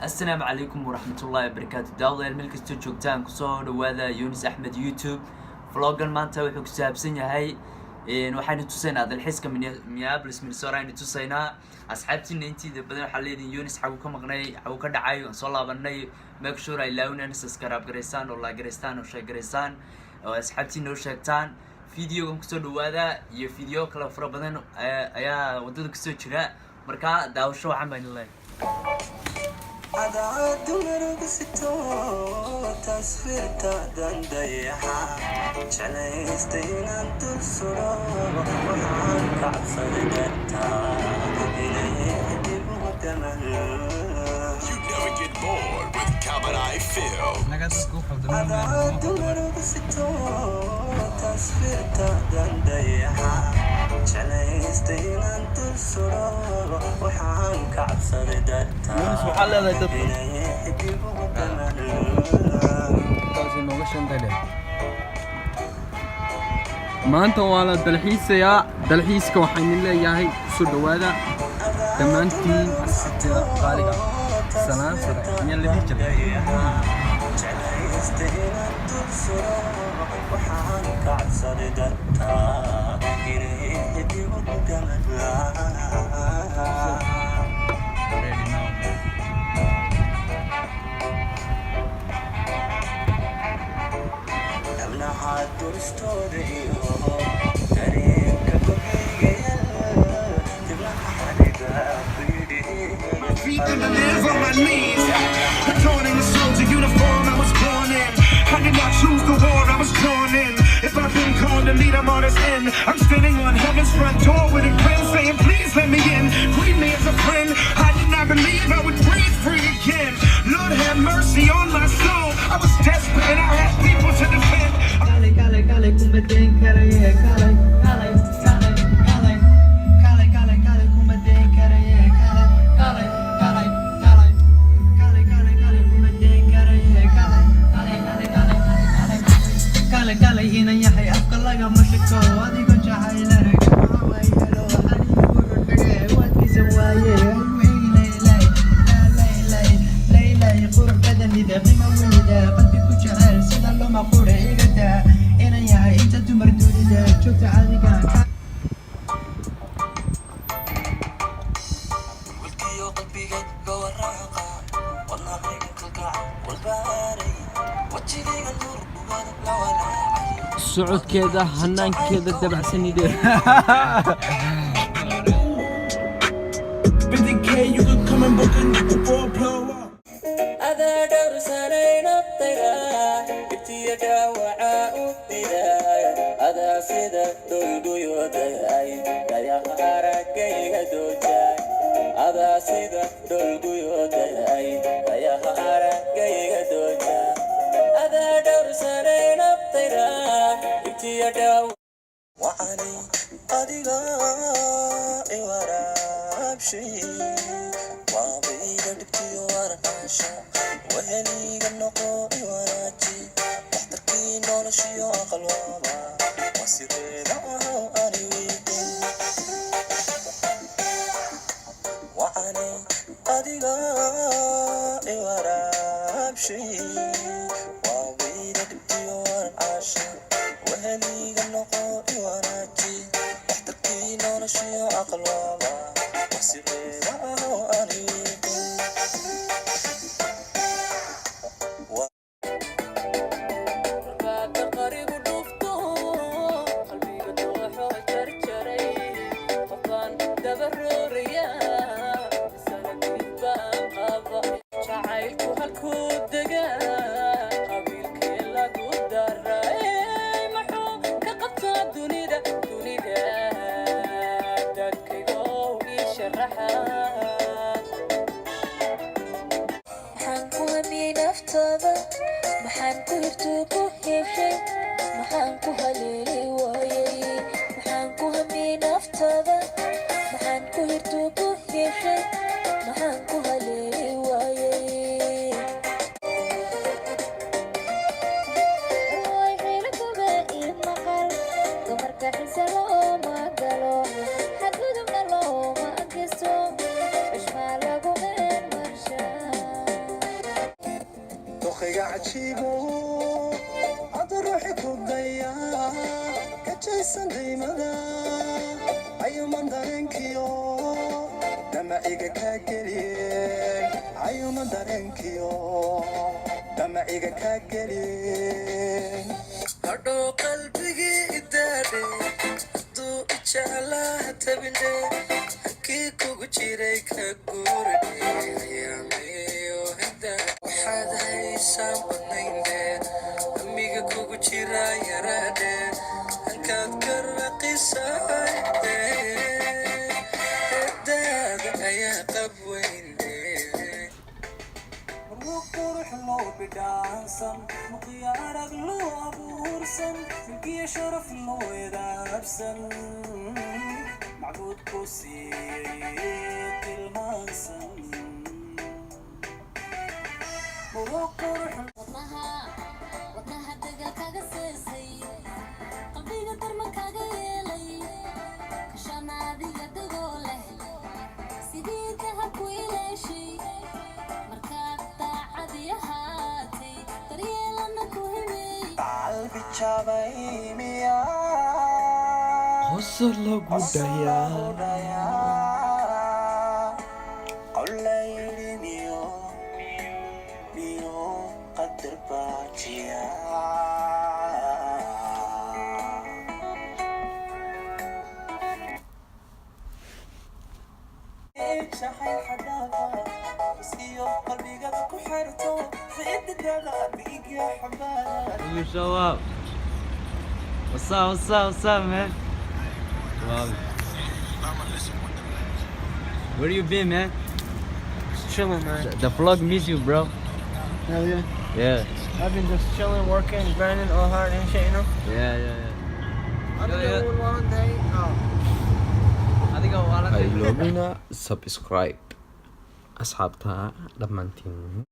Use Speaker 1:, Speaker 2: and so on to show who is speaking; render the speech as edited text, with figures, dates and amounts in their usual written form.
Speaker 1: السلام عليكم ورحمة الله وبركاته. داود الملك استوجوكتان كسون وهذا يونس أحمد يوتيوب فلوجر مانتا وحوك سابسين هاي waxaynu tusaynaa dalxiiska Minneapolis Minnesota aynu tusaynaa asxaabtiina intii badan waxa leedin Yunus xagu ka maqnay xagu ka dhacay oo soo laabanay make sure ay laawinaan subscribe gareysaan oo like gareysaan oo share gareysaan oo asxaabtiina u sheegtaan videogan ku soo dhawaada iyo video kale fara badan ayaa wadada ku soo jira marka daawasho waxaan baan leeyahay
Speaker 2: عداد مرقستو تصفيرتا دنديحا جليستين انت السرو وحان كعصر دتا إليه بمدمن You never get bored with Common Eye Film عداد مرقستو تصفيرتا دنديحا جليستين انت السرو وحان كعصر دتا
Speaker 3: maanta waa la dalxiisayaa dalxiiska waxaan leeyahay soo dhawaada dhammaantiin asxaabta qaaliga salaam salaam la jiray
Speaker 4: Live on my knees, torn in the soldier uniform I was born in. I did not choose the war I was torn in. If I've been called to lead, I'm on this end. I'm standing on heaven's front door with a grin, saying please let me in. Greet me as a friend. I did not believe I would breathe free again. Lord have mercy on my soul. I was desperate and I had people to defend.
Speaker 3: socod keeda hanaankeeda dabacsanide
Speaker 4: you can come and book a nigga for a blow up.
Speaker 2: أذا درسنا الطيران ابتيجا وعاودنا أذا سيدا دولقيود يا هاركي دوجاي أذا سيدا دولقيود يا هاركي دوجاي أذا درسنا الطيران ابتيجا وعني أديلا إورا بشي وابيد دكتي ورناشا وهلي النقو إوراتي محتركي نولشي وقلوبا وسيري دعوها أني ويدي وعني أديلا إورا بشي وابيد دكتي ورناشا وهلي النقو إوراتي محتركي نولشي وقلوبا وسيري دعوها أني ويدي
Speaker 5: maxaan ku hirtu ku heshay maxaan ku haleeli waayay maxaan ku hamiyey naftada maxaan ku hirtu ku heshay maxaan ku haleeli waayay way xilakuga ii maqal dumarka xiisa looma galo xadgudubna looma gesto ishmaa lagu meen marshaa
Speaker 2: adiga cajiibo hadda ruuxi ku daya ka jaysan daymada ayuman dareenkiyo damaciga kaa geliyeen ayuman dareenkiyo damaciga kaa geliyeen hadhow qalbigii idaadhe hadduu ijeclaha tabine hakii kugu jiray ka guurdhe ayaamiyo hida waxaad haysaan badnaynde amiga kugu jira yaraadhe halkaad ka raqisayde hedaada ayaa qab weynde qurux loo bidhaansan muqyaarag loo abuursan milkiya sharaf loo edaabsan macbuud ku siiyey tilmaansan
Speaker 5: wadnaha dagal kaga seesay qalbiga darma kaga yeelay kashanaadiga dagoo leh sidii dahab ku ilaashay markaad daacadi ahaatay daryeelana ku himay
Speaker 2: qalbi jabay miyaa
Speaker 3: qosol lagu dhayaa
Speaker 2: qollayli miyo qadar baajiya jacayl xadaafa iskiyo qalbigada ku xirto cididada dhiiga xabaad
Speaker 1: You show up. What's up? What's up? What's up, man? Wow. Where you been, man?
Speaker 3: chilling, man.
Speaker 1: The vlog miss you, bro.
Speaker 3: Hell yeah.
Speaker 1: Yeah.
Speaker 3: I've been just chilling, working, grinding all hard and shit, you know.
Speaker 1: Yeah.
Speaker 3: I've been
Speaker 1: Yeah.
Speaker 3: doing one day.
Speaker 1: I think I'll
Speaker 3: Ilomina subscribe asxaabta dhammaantiin